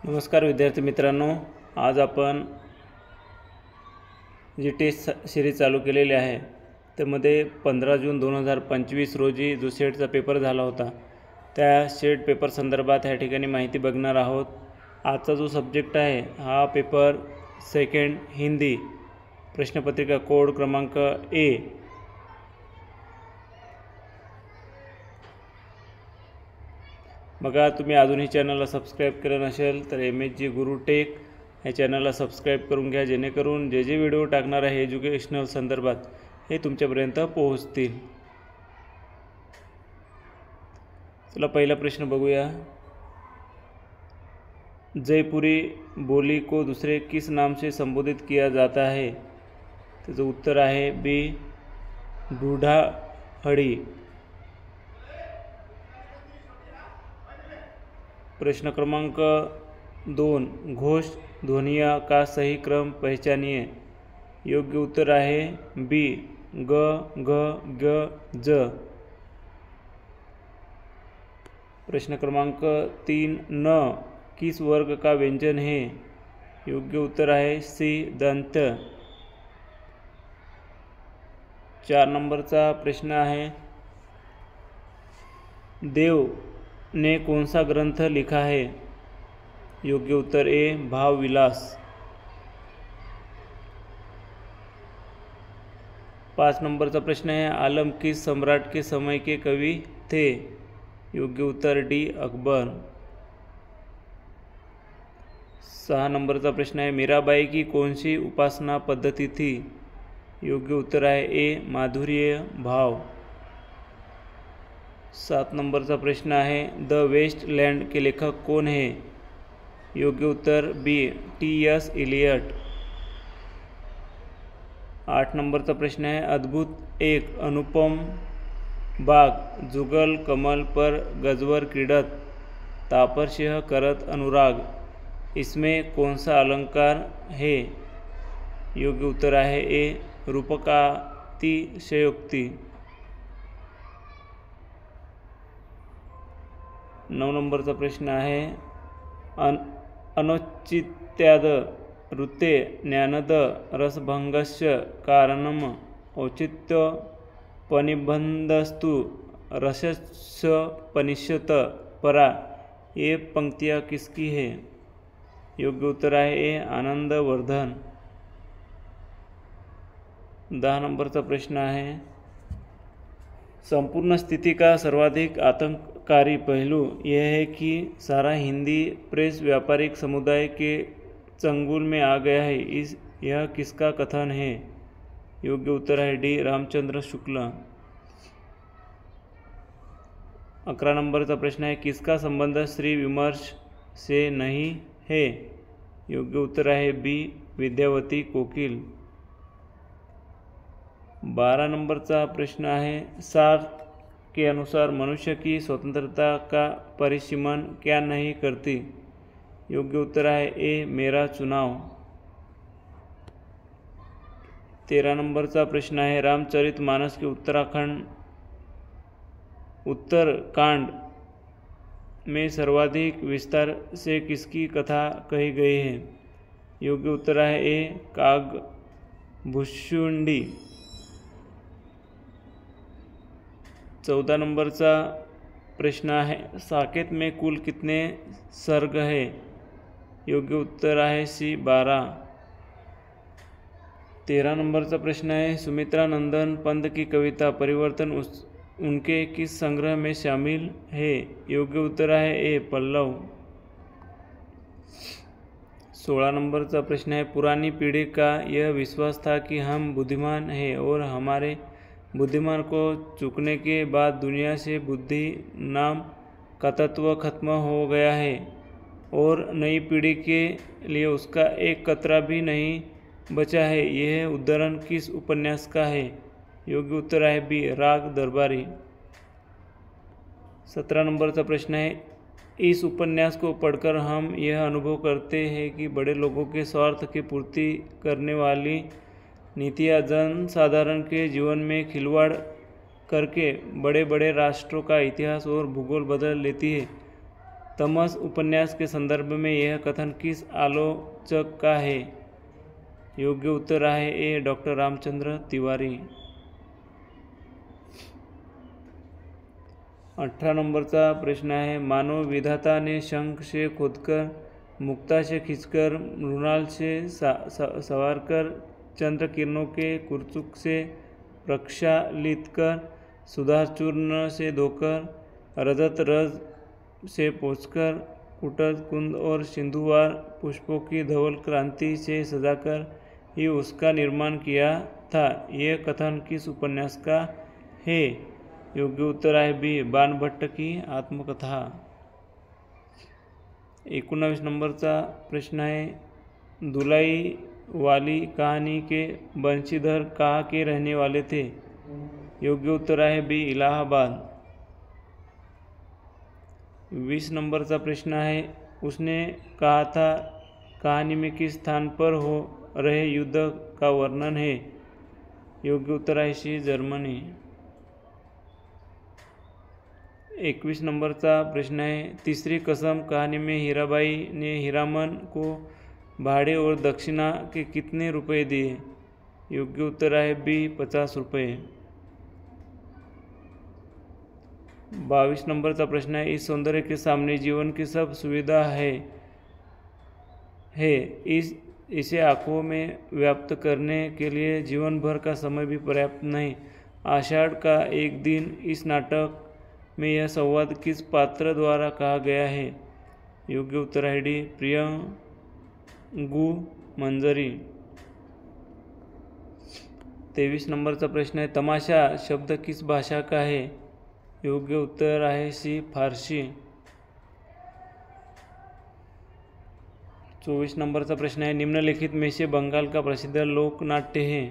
नमस्कार विद्यार्थी मित्रांनो, आज आपण जी टेस्ट सिरीज चालू केलेली आहे त्यामध्ये 15 जून 2025 रोजी जो सेटचा पेपर झाला होता त्या सेट पेपर संदर्भात ह्या ठिकाणी माहिती बघणार आहोत। आजचा जो सब्जेक्ट आहे हा पेपर सेकंड हिंदी, प्रश्नपत्रिका कोड क्रमांक ए। बघा, तुम्ही अजूनही चॅनलला सबस्क्राईब केलं नसेल तर MSG गुरु टेक या चॅनलला सबस्क्राईब करून घ्या, जेणेकरून जे व्हिडिओ टाकणार आहे एज्युकेशनल संदर्भात हे तुमच्यापर्यंत पोहोचतील। चला पहिला प्रश्न बघूया। जयपुरी बोली को दूसरे किस नाम से संबोधित किया जाता है? त्याचं उत्तर आहे बी, ढूढ़ाहड़ी। प्रश्न क्रमांक 2, घोष ध्वनिया का सही क्रम पहचानिए। योग्य उत्तर आहे बी, ग, घ, ग, ज। प्रश्न क्रमांक 3, न किस वर्ग का व्यंजन है? योग्य उत्तर आहे सी, दंत। 4 नंबरचा प्रश्न आहे, देव ने कौन सा ग्रंथ लिखा है? योग्य उत्तर ए, भाव विलास। 5 नंबरचा प्रश्न है, आलम किस सम्राट के समय के कवि थे? योग्य उत्तर डी, अकबर। 6 नंबरचा प्रश्न है, मीराबाई की कौन सी उपासना पद्धति थी? योग्य उत्तर है ए, माधुर्य भाव। 7 नंबरचा प्रश्न आहे, द वेस्ट लैंड के लेखक कौन है? योग्य उत्तर बी, T.S. इलियट। 8 नंबरचा प्रश्न है, अद्भुत एक अनुपम बाग, जुगल कमल पर गजवर क्रीडत, तापर सिंह करत अनुराग, इसमें कौन सा अलंकार है? योग्य उत्तर आहे ए, रूपकातिशयोक्ति। 9 नंबरचा प्रश्न आहे, अनौचित्याद ऋते ज्ञानद रसभंगस्य कारणम औचित्यपनिबंधस्तु रसस्य पनिष्यत परा। ये पंक्तियाँ किसकी है? योग्य उत्तर आहे ए, आनंदवर्धन। 10 नंबरचा प्रश्न आहे, संपूर्ण स्थिति का सर्वाधिक आतंककारी पहलू यह है कि सारा हिंदी प्रेस व्यापारिक समुदाय के चंगुल में आ गया है। यह किसका कथन है? योग्य उत्तर है डी, रामचंद्र शुक्ल। 11 नंबरचा प्रश्न है, किसका संबंध श्री विमर्श से नहीं है? योग्य उत्तर है बी, विद्यावती कोकिल। 12 नंबरचा प्रश्न है, सार्क के अनुसार मनुष्य की स्वतंत्रता का परिसीमन क्या नहीं करती? योग्य उत्तर है ए, मेरा चुनाव। 13 नंबरचा प्रश्न है, रामचरितमानस के उत्तरकांड में सर्वाधिक विस्तार से किसकी कथा कही गई है? योग्य उत्तर है ए, कागभूषुंडी। 14 नंबरचा प्रश्न है, साकेत में कुल कितने सर्ग है? योग्य उत्तर है सी, 12। 13 नंबरचा प्रश्न है, सुमित्रा नंदन पंत की कविता परिवर्तन उनके किस संग्रह में शामिल है? योग्य उत्तर है ए, पल्लव। 16 नंबरचा प्रश्न है, पुरानी पीढ़ी का यह विश्वास था कि हम बुद्धिमान हैं और हमारे बुद्धिमान को चूकने के बाद दुनिया से बुद्धि नाम का तत्व खत्म हो गया है और नई पीढ़ी के लिए उसका एक कतरा भी नहीं बचा है। यह उद्धरण किस उपन्यास का है? योग्य उत्तर है बी, राग दरबारी। 17 नंबरचा प्रश्न है, इस उपन्यास को पढ़कर हम यह अनुभव करते हैं कि बड़े लोगों के स्वार्थ की पूर्ति करने वाली नीतियाँ जनसाधारण के जीवन में खिलवाड़ करके बड़े बड़े राष्ट्रों का इतिहास और भूगोल बदल लेती है, तमस उपन्यास के संदर्भ में यह कथन किस आलोचक का है? योग्य उत्तर आहे ए. डॉक्टर रामचंद्र तिवारी। 18 नंबरचा प्रश्न आहे, मानव विधाता ने शंख से खोदकर, मुक्ता से खींचकर, मृणाल से संवारकर, चंद्र किरणों के कुरचुक से प्रक्षालित कर, सुधाचूर्ण से धोकर, रजत रज से पोंछकर, कुटज कुंद और सिंधुवार पुष्पों की धवल क्रांति से सजाकर ही उसका निर्माण किया था। यह कथन किस उपन्यास का है? योग्य उत्तर आहे बी. बाणभट्ट की आत्मकथा। 19 नंबरचा प्रश्न आहे, दुलाई वाली कहानी के बंशीधर कहाँ के रहने वाले थे? योग्य उत्तर आहे बी. इलाहाबाद। 20 नंबरचा प्रश्न आहे, उसने कहा था कहानी में किस स्थान पर हो रहे युद्ध का वर्णन है? योग्य उत्तर आहे सी. जर्मनी। 21 नंबरचा प्रश्न है, तीसरी कसम कहानी में हीराबाई ने हीरामन को भाड़े और दक्षिणा के कितने रुपए दिए? योग्य उत्तर आहे बी. 50 रुपये। 22 नंबरचा प्रश्न है, इस सौंदर्य के सामने जीवन की सब सुविधा है इसे आंखों में व्याप्त करने के लिए जीवन भर का समय भी पर्याप्त नहीं। आषाढ़ का एक दिन इस नाटक में यह संवाद किस पात्र द्वारा कहा गया है? योग्य उत्तर है डी. प्रियंगु मंजरी। 23 नंबरचा प्रश्न है, तमाशा शब्द किस भाषा का है? योग्य उत्तर आहे सी. फारसी। 24 नंबरचा प्रश्न है, निम्नलिखित में से बंगाल का प्रसिद्ध लोक नाट्य है?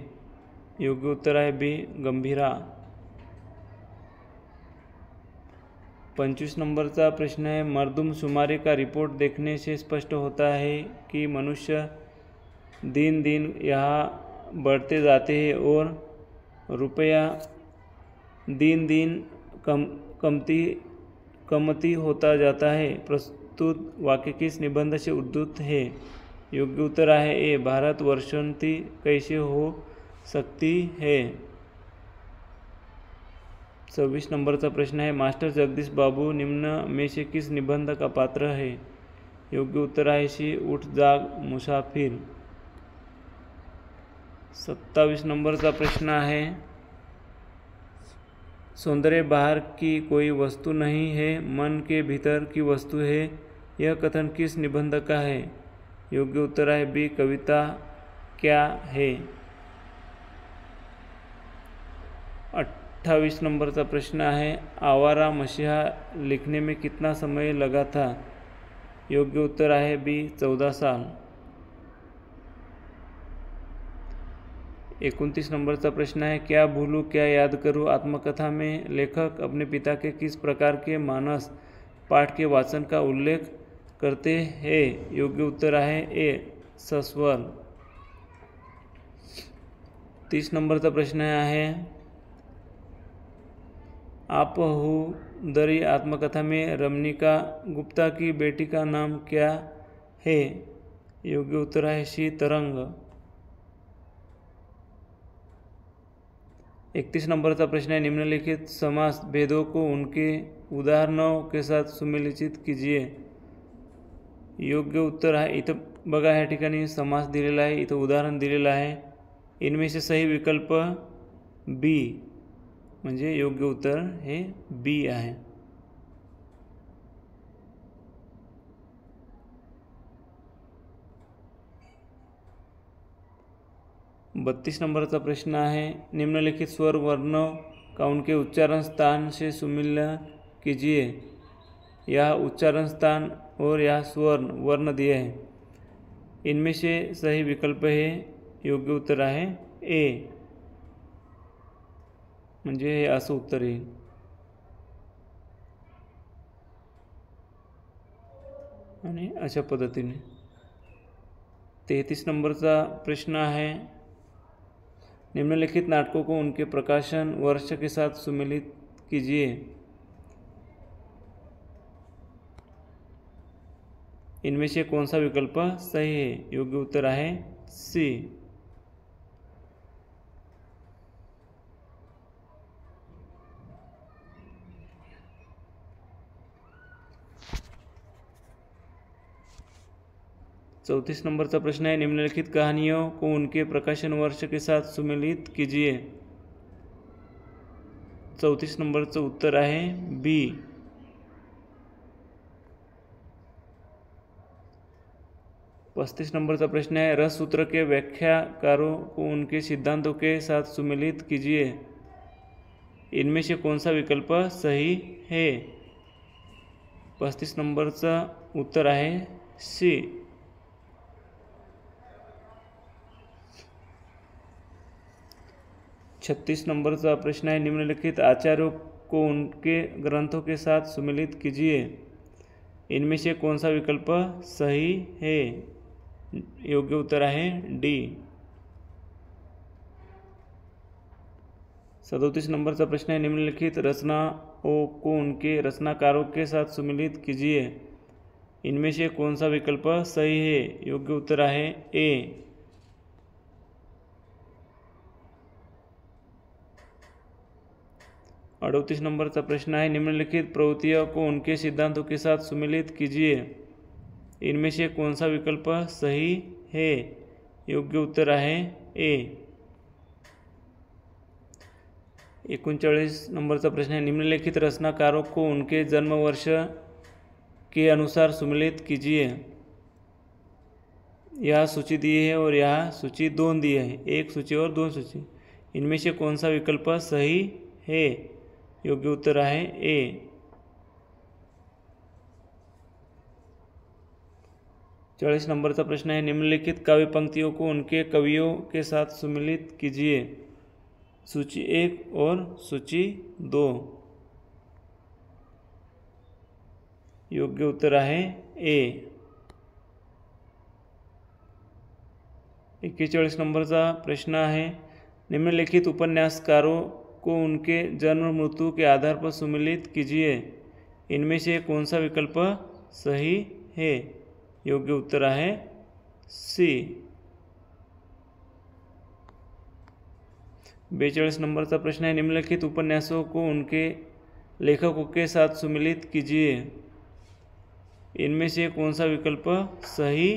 योग्य उत्तर आहे बी. गंभीरा। 25 नंबरचा प्रश्न है, मरदुमशुमारी का रिपोर्ट देखने से स्पष्ट होता है कि मनुष्य दिन दिन यहाँ बढ़ते जाते हैं और रुपया दिन दिन कमती होता जाता है। प्रस्तुत वाक्य किस निबंध से उद्धृत है? योग्य उत्तर आहे ए. भारत वर्षोन्नति कैसे हो सकती है? 26 नंबरचा प्रश्न है, मास्टर जगदीश बाबू निम्न में से किस निबंध का पात्र है? योग्य उत्तर आहे सी. उठ जाग मुसाफिर। 27 नंबरचा प्रश्न है, सौंदर्य बाहर की कोई वस्तु नहीं है, मन के भीतर की वस्तु है। यह कथन किस निबंध का है? योग्य उत्तर है बी. कविता क्या है? 28 नंबरचा प्रश्न है, आवारा मसीहा लिखने में कितना समय लगा था? योग्य उत्तर आहे बी. 14 साल। 29 नंबरचा प्रश्न है, क्या भूलूं क्या याद करूं आत्मकथा में लेखक अपने पिता के किस प्रकार के मानस पाठ के वाचन का उल्लेख करते हैं? योग्य उत्तर आहे ए. सस्वर। 30 नंबरचा प्रश्न आहे, आपहुदरी आत्मकथा में रमणिका गुप्ता की बेटी का नाम क्या है? योग्य उत्तर आहे सी. तरंग। 31 नंबरचा प्रश्न है, निम्नलिखित समास भेदों को उनके उदाहरणों के साथ सुमेलित कीजिए। योग्य उत्तर आहे, इथं बघा ह्या ठिकाणी समास दिलेला आहे, इथं उदाहरण दिलेलं आहे। इनमें से सही विकल्प बी, म्हणजे योग्य उत्तर हे बी आहे। बत्तीस नंबरचा प्रश्न है, निम्नलिखित स्वर वर्णों का उनके उच्चारण स्थान से सुमेलन कीजिए। यह उच्चारण स्थान और यह स्वर वर्ण दिए हैं, इनमें से सही विकल्प है योग्य उत्तर आहे ए, म्हणजे हे असं उत्तर येईल। आणि अशा पद्धतीने 33 नंबरचा प्रश्न है, निम्नलिखित नाटकों को उनके प्रकाशन वर्ष के साथ सुमेलित कीजिए। इनमें से कौन सा विकल्प सही है? योग्य उत्तर आहे सी। चौंतीस नंबरचा प्रश्न है, निम्नलिखित कहानियों को उनके प्रकाशन वर्ष के साथ सुमेलित कीजिए। 34 नंबरचं उत्तर आहे बी। 35 नंबरचा प्रश्न है, रस सूत्र के व्याख्याकारों को उनके सिद्धांतों के साथ सुमेलित कीजिए। इनमें से कौन सा विकल्प सही है? 35 नंबरचा उत्तर आहे सी। 36 नंबरचा प्रश्न है, निम्नलिखित आचार्यों को उनके ग्रंथों के साथ सुमेलित कीजिए। इनमें से कौन सा विकल्प सही है? योग्य उत्तर आहे डी। 37 नंबरचा प्रश्न है, निम्नलिखित रचनाओं को उनके रचनाकारों के साथ सुमेलित कीजिए। इनमें से कौन सा विकल्प सही है? योग्य उत्तर आहे ए। 38 नंबरचा प्रश्न है, निम्नलिखित प्रवृत्तियों को उनके सिद्धांतों के साथ सुमेलित कीजिए। इनमें से कौन सा विकल्प सही है? योग्य उत्तर आहे ए। 39 नंबरचा प्रश्न है, निम्नलिखित रचनाकारों को उनके जन्म वर्ष के अनुसार सुमेलित कीजिए। यह सूची दी है और यह सूची 2 दी है, एक सूची और 2 सूची। इनमें से कौन सा विकल्प सही है? योग्य उत्तर आहे ए। 40 नंबरचा प्रश्न है, निम्नलिखित काव्य पंक्तियों को उनके कवियों के साथ सुमेलित कीजिए। सूची 1 और सूची 2। योग्य उत्तर आहे ए। 41 नंबरचा प्रश्न है, निम्नलिखित उपन्यासकारों को उनके जन्म मृत्यु के आधार पर सुमेलित कीजिए। इनमें से कौन सा विकल्प सही है? योग्य उत्तर है सी। 42 नंबरचा प्रश्न है, निम्नलिखित उपन्यासों को उनके लेखकों के साथ सुमेलित कीजिए। इनमें से कौन सा विकल्प सही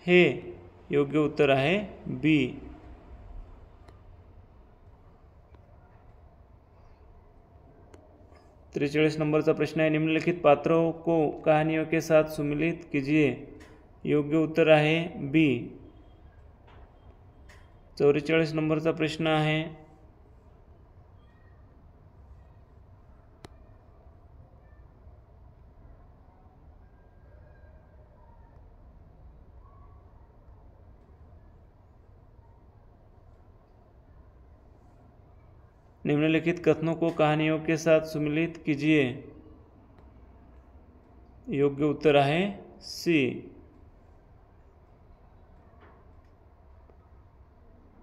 है? योग्य उत्तर है बी। 43 नंबरचा प्रश्न है, निम्नलिखित पात्रों को कहानियों के साथ सुमेलित कीजिए। योग्य उत्तर आहे बी। 44 नंबरचा प्रश्न आहे, निम्नलिखित कथनों को कहानियों के साथ सुमेलित कीजिए। योग्य उत्तर आहे सी।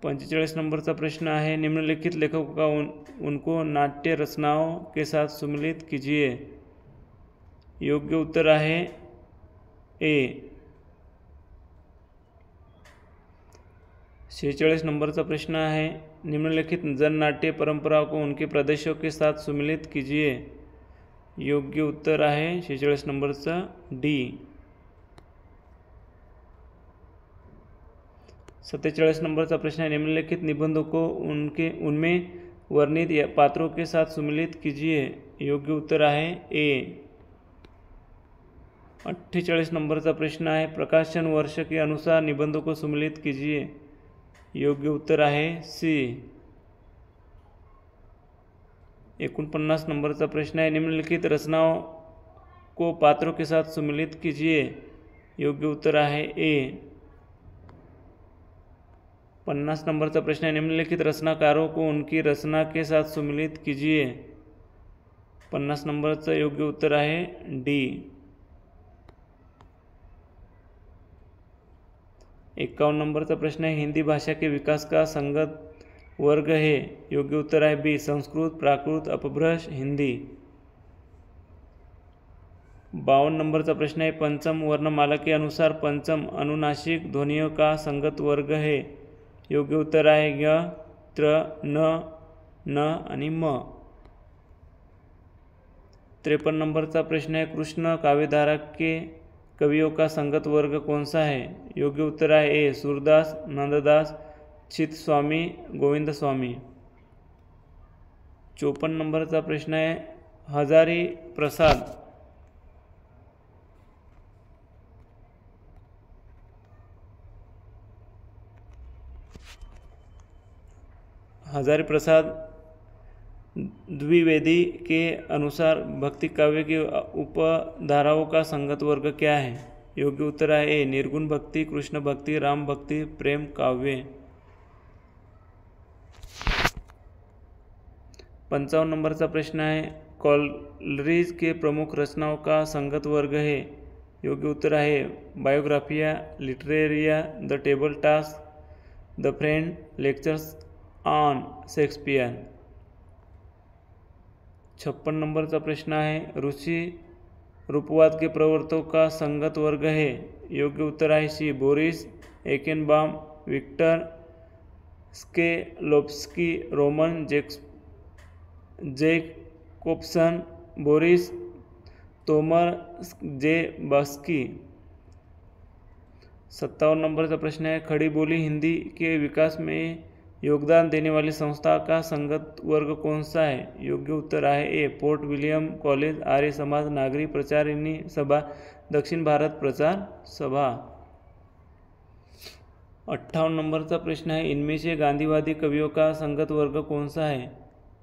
45 नंबरचा प्रश्न आहे, निम्नलिखित लेखकों का उनको नाट्य रचनाओं के साथ सुमेलित कीजिए। योग्य उत्तर आहे ए। 46 नंबरचा प्रश्न है, निम्नलिखित जननाट्य परंपराओं को उनके प्रदेशों के साथ सुमेलित कीजिए। योग्य उत्तर आहे 46 नंबरचा डी। 47 नंबरचा प्रश्न है, निम्नलिखित निबंधों को उनमें वर्णित पात्रों के साथ सुमेलित कीजिए। योग्य उत्तर आहे ए। 48 नंबरचा प्रश्न है, प्रकाशन वर्ष के अनुसार निबंधों को सुमेलित कीजिए। योग्य उत्तर आहे सी। 49 नंबरचा प्रश्न है, निम्नलिखित रचनाओं को पात्रों के साथ सुमेलित कीजिए। योग्य उत्तर आहे ए। 50 नंबरचा प्रश्न है, निम्नलिखित रचनाकारों को उनकी रचना के साथ सुमेलित कीजिए। 50 नंबरचा योग्य उत्तर आहे डी। 51 नंबरचा प्रश्न है, हिंदी भाषा के विकास का संगत वर्ग है। योग्य उत्तर है बी, संस्कृत, प्राकृत, अपभ्रंश, हिंदी। 52 नंबरचा प्रश्न है पंचम वर्णमाला के अनुसार पंचम अनुनासिक ध्वनियों का संगत वर्ग है। योग्य उत्तर आहे य, त्र, न आणि म। 53 नंबरचा प्रश्न है कृष्ण काव्यधारा के कवियों का संगत वर्ग कौन सा है। योग्य उत्तर है ए सूरदास, नंददास, चित्तस्वामी, गोविंद स्वामी। 54 नंबरचा प्रश्न है हजारी प्रसाद द्विवेदी के अनुसार भक्ति काव्य की उपधाराओं का संगत वर्ग क्या है। योग्य उत्तर है ए निर्गुण भक्ति, कृष्ण भक्ति, राम भक्ति, प्रेम काव्य। 55 नंबरचा प्रश्न है कॉलरिज के प्रमुख रचनाओं का संगत वर्ग है। योग्य उत्तर है Biographia, Literaria, the table task, the friend, lectures on Shakespeare. 56 नंबरचा प्रश्न है ऋषि रूपवाद के प्रवर्तकों का संगत वर्ग है। योग्य उत्तर है C Boris Eichenbaum, Viktor Shklovsky, Roman Jakobson, Boris Tomashevsky. 57 नंबरचा प्रश्न है खड़ी बोली हिंदी के विकास में योगदान देने वाली संस्था का संगत वर्ग कौन सा है। योग्य उत्तर है ए port William college, Arya Samaj, नागरी प्रचारिणी सभा, दक्षिण भारत प्रचार सभा। 58 नंबरचा प्रश्न है इनमें से गांधीवादी कवियों का संगत वर्ग कौन सा है।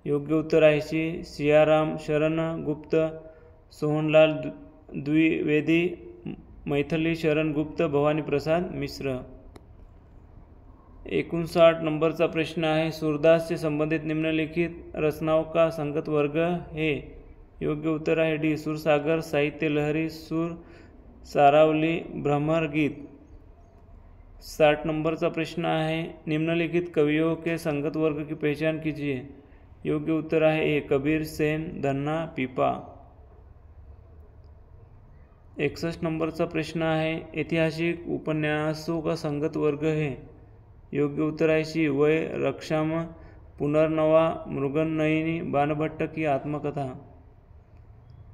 योग्य उत्तर है सी सियाराम शरण गुप्त, सोहनलाल द्विवेदी, मैथिली शरण गुप्त, भवानी प्रसाद मिश्र। 59 नंबरचा प्रश्न है सूरदास से संबंधित निम्नलिखित रचनाओं का संगत वर्ग है। योग्य उत्तर है डी सुरसागर, साहित्य लहरी, सुर सारावली, भ्रमर गीत। 60 नंबरचा प्रश्न है निम्नलिखित कवियों के संगत वर्ग की पहचान कीजिए। योग्य उत्तर है ए कबीर, सेन, धन्ना, पीपा। 61 नंबरचा प्रश्न है ऐतिहासिक उपन्यासों का संगत वर्ग है। योग्य उत्तर है सी वय, रक्षाम, पुनर्नवा, मृगनयनी, बाणभट्ट की आत्मकथा।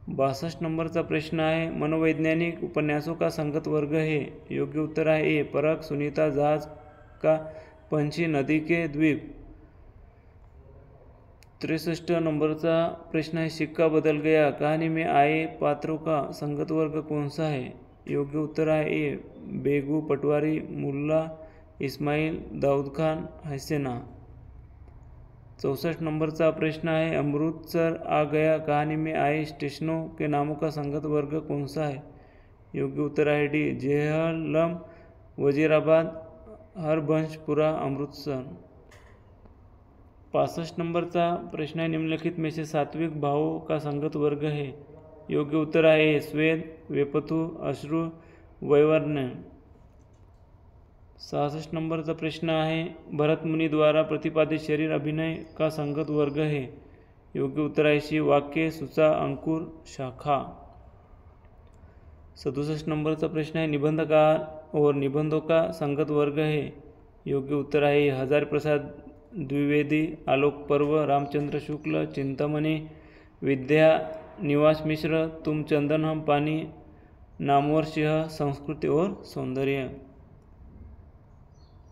62 नंबरचा प्रश्न है मनोवैज्ञानिक उपन्यासों का संगत वर्ग है। योग्य उत्तर है ए परख, सुनीता, जहाज का पंछी, नदी के द्वीप। 63 नंबरचा प्रश्न है सिक्का बदल गया कहानी में आए पात्रों का संगत वर्ग कौन सा है। योग्य उत्तर है ए बेगू, पटवारी, मुल्ला इस्माइल, दाऊद खान, हसीना। 64 नंबरचा प्रश्न है अमृतसर आ गया कहानी में आए स्टेशनों के नामों का संगत वर्ग कौन सा है। योग्य उत्तर है डी जेहलम, वजीराबाद, हरबंशपुरा, अमृतसर। 65 नंबरचा प्रश्न है निम्नलिखित में से सात्विक भावों का संगत वर्ग है। योग्य उत्तर है ए स्वेद, वेपथु, अश्रु, वैवर्ण्य। 66 नंबरचा प्रश्न है भरत मुनि द्वारा प्रतिपादित शरीर अभिनय का संगत वर्ग है। योग्य उत्तर है सी वाक्य, सुचा, अंकुर, शाखा। 67 नंबरचा प्रश्न है निबंधकार और निबंधों का संगत वर्ग है। योग्य उत्तर है हजारी प्रसाद द्विवेदी, आलोक पर्व, रामचंद्र शुक्ल, चिंतामणि, विद्या निवास मिश्र, तुम चंदन हम पानी, नामवर सिंह, संस्कृति और सौंदर्य।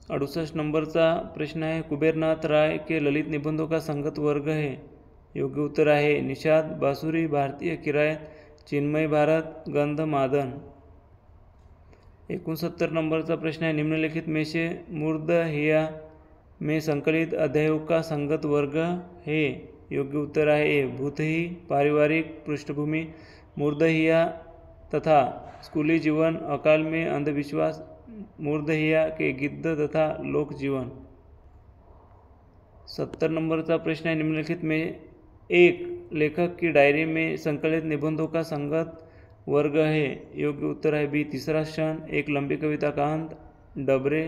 68 नंबरचा प्रश्न है कुबेरनाथ राय के ललित निबंधों का संगत वर्ग है। योग्य उत्तर है निषाद, बांसुरी, भारतीय किरायत, चिन्मय भारत, गंध मादन। 69 नंबरचा प्रश्न है निम्नलिखित में से मूर्धहिया में संकलित अध्यायों का संगत वर्ग है। योग्य उत्तर है ए भूतही, पारिवारिक पृष्ठभूमि, मूर्धहिया तथा स्कूली जीवन, अकाल में अंधविश्वास, मूर्धहिया के गिद्ध तथा लोक जीवन। 70 नंबरचा प्रश्न है निम्नलिखित में एक लेखक की डायरी में संकलित निबंधों का संगत वर्ग है। योग्य उत्तर है बी तीसरा क्षण, एक लंबी कविता का अंत, डबरे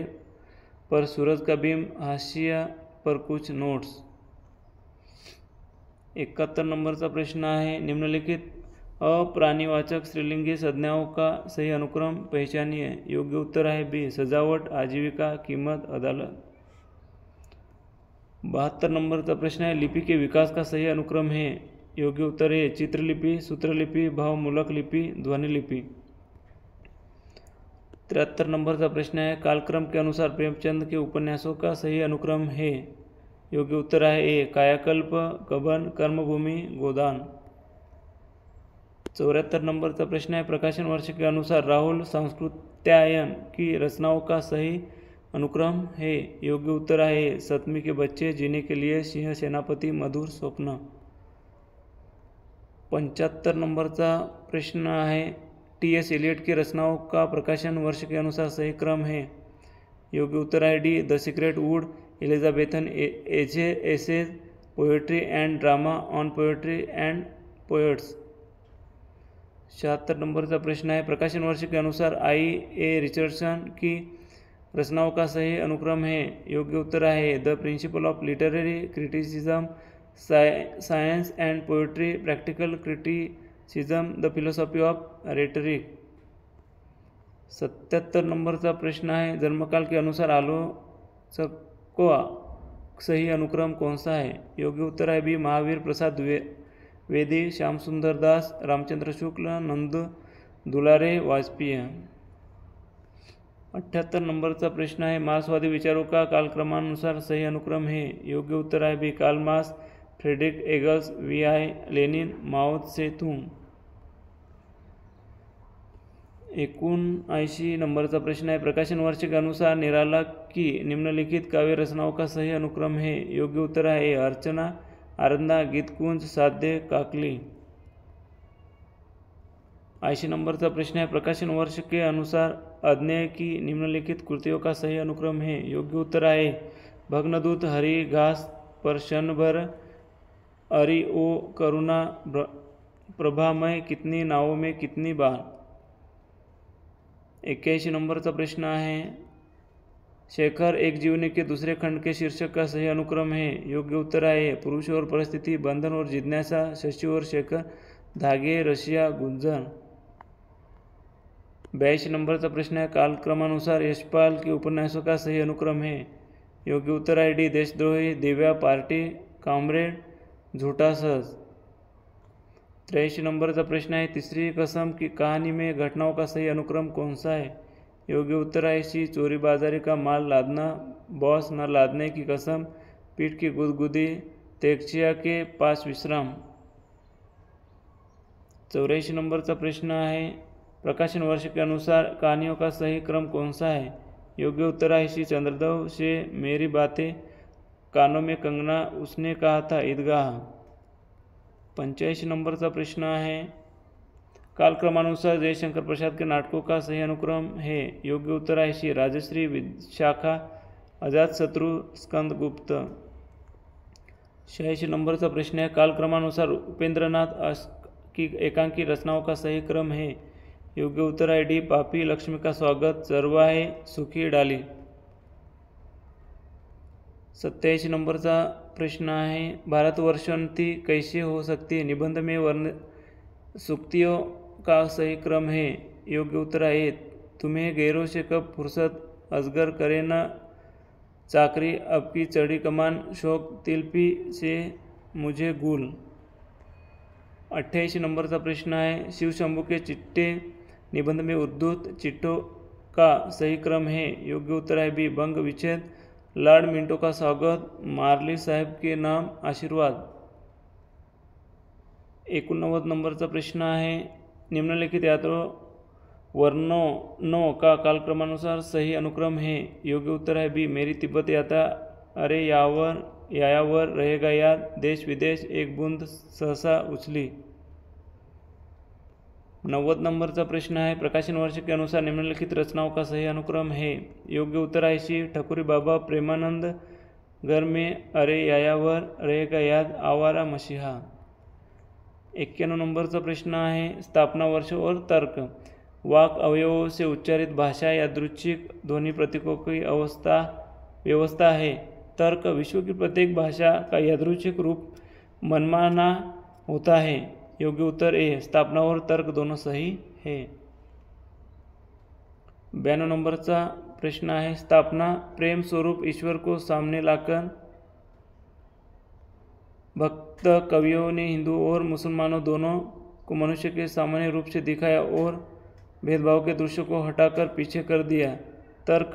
पर सूरज का बिंब, हाशिया पर कुछ नोट्स। 71 नंबरचा प्रश्न है निम्नलिखित अप्राणीवाचक स्त्रीलिंगी संज्ञाओं का सही अनुक्रम पहचानिए। योग्य उत्तर है बी, सजावट, आजीविका, कीमत, अदालत। 72 नंबर का प्रश्न है, लिपि के विकास का सही अनुक्रम है। योग्य उत्तर है चित्रलिपि, सूत्रलिपि, भावमूलक लिपि, ध्वनि लिपि। 73 नंबर का प्रश्न है, कालक्रम के अनुसार प्रेमचंद के उपन्यासों का सही अनुक्रम है। योग्य उत्तर है ए, कायाकल्प, कबन, कर्मभूमि, गोदान। 74 नंबर का प्रश्न है, प्रकाशन वर्ष के अनुसार राहुल सांस्कृत्यायन की रचनाओं का सही अनुक्रम है। योग्य उत्तर है सतमी के बच्चे, जीने के लिए, सिंह सेनापति, मधुर स्वप्न। 75 नंबर का प्रश्न है, टी.एस. एलियट की रचनाओं का प्रकाशन वर्ष के अनुसार सही क्रम है। योग्य उत्तर है D, the secret wood, Elizabethan essays, poetry and drama on poetry and poets. 76 number का प्रश्न है, प्रकाशन वर्ष के अनुसार आई.ए. रिचर्डसन की रचनाओं का सही अनुक्रम है। योग्य उत्तर है the principle of literary criticism, science end poetry, practical criticism, the philosophy of rhetoric. 77 number का प्रश्न है, जन्मकाल के अनुसार आलोचकों का सही अनुक्रम कौन सा है। योग्य उत्तर है बी, महावीर प्रसाद द्विवेदी, श्याम सुंदर दास, रामचंद्र शुक्ल, नंद दुलारे, वाजपेयी। 78 नंबर का प्रश्न है, मार्क्सवादी विचारों का कालक्रमानुसार सही अनुक्रम है। योग्य उत्तर है B, Karl Marx, Friedrich Engels, V I. Lenin, Mao Tse Tung. 79 number का प्रश्न है, प्रकाशन वर्ष के अनुसार निराला की निम्नलिखित काव्य रचनाओं का सही अनुक्रम है। योग्य उत्तर है ए, अर्चना, आरंदा, गीतकुंज, साध्य, काकली। 80 नंबर का प्रश्न है, प्रकाशन वर्ष के अनुसार अज्ञेय की निम्नलिखित कृतियों का सही अनुक्रम है। योग्य उत्तर है भग्नदूत, हरि, घास पर क्षण भर, अरि ओ करुणा, प्रभामय, कितनी नावों में कितनी बार। 81 नंबर का प्रश्न है, शेखर एक जीवनी के दूसरे खंड के शीर्षक का सही अनुक्रम है। योग्य उत्तर है पुरुष और परिस्थिति, बंधन और जिज्ञासा, शशि और शेखर, धागे, रशिया, गुंजन। 82 नंबर का प्रश्न है, कालक्रमानुसार यशपाल के उपन्यासों का सही अनुक्रम है। योग्य उत्तर है डी, देशद्रोही, दिव्या, पार्टी, कॉमरेड, झूठा सच। 83 नंबर का प्रश्न है, तीसरी कसम की कहानी में घटनाओं का सही अनुक्रम कौन सा है। योग्य उत्तर है सी, चोरी बाजारी का माल लादना, बॉस न लादने की कसम, पीठ की गुदगुदी, तेगचिया के पास विश्राम। 84 नंबर का प्रश्न है, प्रकाशन वर्ष के अनुसार कहानियों का सही क्रम कौन सा है। योग्य उत्तर है सी, चंद्रदेव से मेरी बातें, कानों में कंगना, उसने कहा था ईदगाह। 85 नंबर का प्रश्न है, कालक्रमानुसार जयशंकर प्रसाद के नाटकों का सही अनुक्रम है। योग्य उत्तर है सी, राजश्री, विशाखा, अजातशत्रु, स्कंदगुप्त। 86 नंबर का प्रश्न है, कालक्रमानुसार उपेंद्रनाथ की एकांकी रचनाओं का सही क्रम है। योग्य उत्तर है डी, पापी, लक्ष्मी का स्वागत, चरवाहे, सुखी डाली। 87 नंबर का प्रश्न है, भारतवर्षोन्नति कैसे हो सकती है। निबंध में वर्ण सूक्तियों का सही क्रम है। योग्य उत्तर है तुम्हें गैरों से कब फुर्सत, अजगर करे न चाकरी, अब की चढ़ी कमान, शौक तिलपी से मुझे गुल। 28 नंबर का प्रश्न है, शिव शंभू के चिट्टे निबंध में उद्धृत चिट्ठों का सही क्रम है। योग्य उत्तर है बी, भंग विच्छेद, लॉर्ड मिंटो का स्वागत, मार्ली साहब के नाम, आशीर्वाद। 89 नंबर का प्रश्न है, निम्नलिखित यात्रा वर्णनों का कालक्रमानुसार सही अनुक्रम है। योग्य उत्तर है बी, मेरी तिब्बत यात्रा, अरे यायावर रहेगा याद, देश विदेश, एक बूंद सहसा उछली। 90 नंबर का प्रश्न है, प्रकाशन वर्ष के अनुसार निम्नलिखित रचनाओं का सही अनुक्रम है। योग्य उत्तर है सी, ठकुरी बाबा, प्रेमानंद, घर में, अरे यायावर रहेगा याद, आवारा मसीहा। 91 नंबर का प्रश्न है, स्थापना वर्ष और तर्क। वाक अवयवों से उच्चारित भाषा यादृच्छिक ध्वनि प्रतीकों की व्यवस्था है। तर्क विश्व की प्रत्येक भाषा का यादृच्छिक रूप मनमाना होता है। योग्य उत्तर ए, स्थापना और तर्क दोनों सही है। 92 नंबरचा प्रश्न है, स्थापना प्रेम स्वरूप ईश्वर को सामने लाकर भक्त कवियों ने हिंदू और मुसलमानों दोनों को मनुष्य के सामान्य रूप से दिखाया और भेदभाव के दृश्य को हटाकर पीछे कर दिया। तर्क,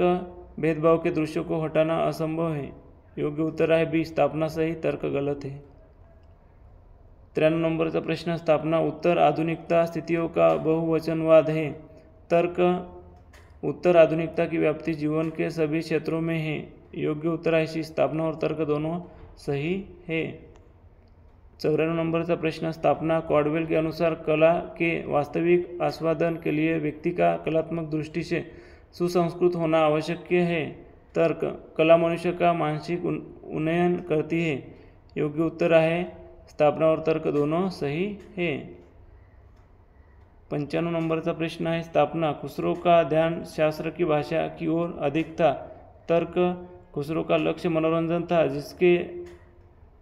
भेदभाव के दृश्य को हटाना असंभव है। योग्य उत्तर है बी, स्थापना सही, तर्क गलत है। 93 नंबरचा प्रश्न, स्थापना उत्तर आधुनिकता स्थितियों का बहुवचनवाद है। तर्क, उत्तर आधुनिकता की व्याप्ति जीवन के सभी क्षेत्रों में है। योग्य उत्तर है सी, स्थापना और तर्क दोनों सही है। 94 नंबरचा प्रश्न, स्थापना कॉडवेल के अनुसार कला के वास्तविक आस्वादन के लिए व्यक्ति का कलात्मक दृष्टि से सुसंस्कृत होना आवश्यक है। तर्क, कला मनुष्य का मानसिक उन्नयन करती है। योग्य उत्तर है स्थापना और तर्क दोनों सही है। 95 नंबरचा प्रश्न है, स्थापना खुसरो का ध्यान शास्त्र की भाषा की ओर अधिक था। तर्क, खुसरो का लक्ष्य मनोरंजन था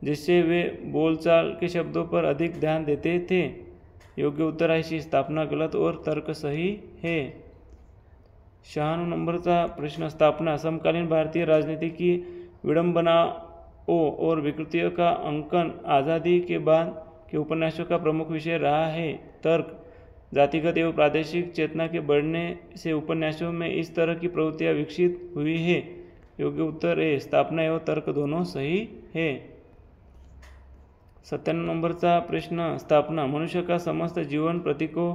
जिससे वे बोलचाल के शब्दों पर अधिक ध्यान देते थे। योग्य उत्तर है सी, स्थापना गलत और तर्क सही है। 96 नंबरचा प्रश्न, स्थापना समकालीन भारतीय राजनीति की विडंबनाओं और विकृतियों का अंकन आज़ादी के बाद के उपन्यासों का प्रमुख विषय रहा है। तर्क, जातिगत एवं प्रादेशिक चेतना के बढ़ने से उपन्यासों में इस तरह की प्रवृत्तियां विकसित हुई है। योग्य उत्तर है स्थापना एवं तर्क दोनों सही है। 97 नंबरचा प्रश्न, स्थापना मनुष्य का समस्त जीवन प्रतीकों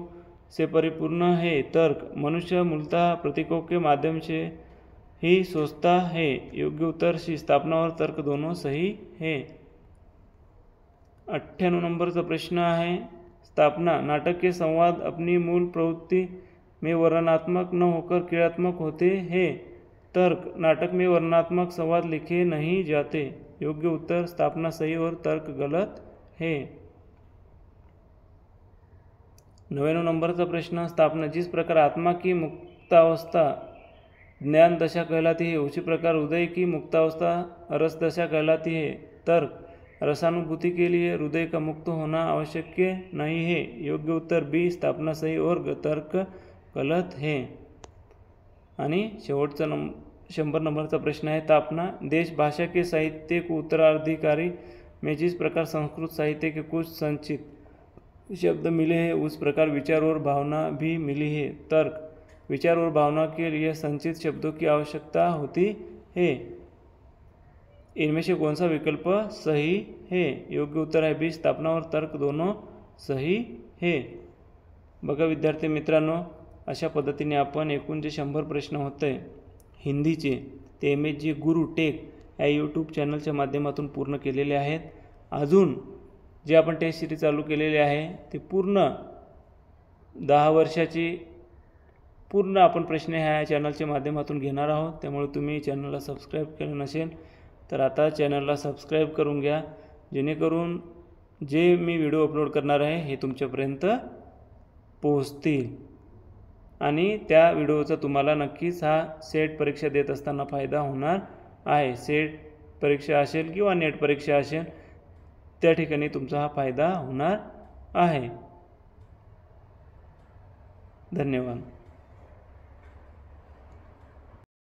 से परिपूर्ण है। तर्क, मनुष्य मूलतः प्रतीकों के माध्यम से ही सोचता है। योग्य उत्तर सी, स्थापना और तर्क दोनों सही है। 98 नंबरचा प्रश्न है, स्थापना नाटक के संवाद अपनी मूल प्रवृत्ति में वर्णनात्मक न होकर क्रियात्मक होते हैं। तर्क, नाटक में वर्णनात्मक संवाद लिखे नहीं जाते। योग्य उत्तर स्थापना सही और तर्क गलत है। 99 नंबरचा प्रश्न, स्थापना जिस प्रकार आत्मा की मुक्तावस्था ज्ञान दशा कहलाती है उसी प्रकार हृदय की मुक्तावस्था रस दशा कहलाती है। तर्क, रसानुभूति के लिए हृदय का मुक्त होना आवश्यक नहीं है। योग्य उत्तर बी, स्थापना सही और तर्क गलत है। आणि शेवटचा 100 नंबरचा प्रश्न है, स्थापना देश भाषा के साहित्य को उत्तराधिकारी में जिस प्रकार संस्कृत साहित्य के कुछ संचित शब्द मिले हैं उस प्रकार विचार और भावना भी मिली है। तर्क, विचार और भावना के लिए संचित शब्दों की आवश्यकता होती है। इनमें से कौन सा विकल्प सही है? योग्य उत्तर है बी, स्थापना और तर्क दोनों सही है। बघा विद्यार्थी मित्रांनो, अशा पद्धतीने आपण एकूण जे 100 प्रश्न होते हिंदीचे ते MSG गुरु टेक या यूट्यूब चॅनलच्या माध्यमातून पूर्ण केलेले आहेत। अजून जे आपण टेस्ट सिरीज चालू केलेले आहे ते पूर्ण 10 वर्षाची पूर्ण आपण प्रश्न ह्या चॅनलच्या माध्यमातून घेणार आहोत। त्यामुळे तुम्ही चॅनलला सबस्क्राईब केलं नसेल तर आता चॅनलला सबस्क्राईब करून घ्या, जेणेकरून जे मी व्हिडिओ अपलोड करणार आहे हे तुमच्यापर्यंत पोहोचतील आणि त्या व्हिडिओचा तुम्हाला नक्कीच हा सेट परीक्षा देत असताना फायदा होणार आहे। सेट परीक्षा असेल किंवा नेट परीक्षा असेल त्या ठिकाणी तुमचा हा फायदा होणार आहे। धन्यवाद।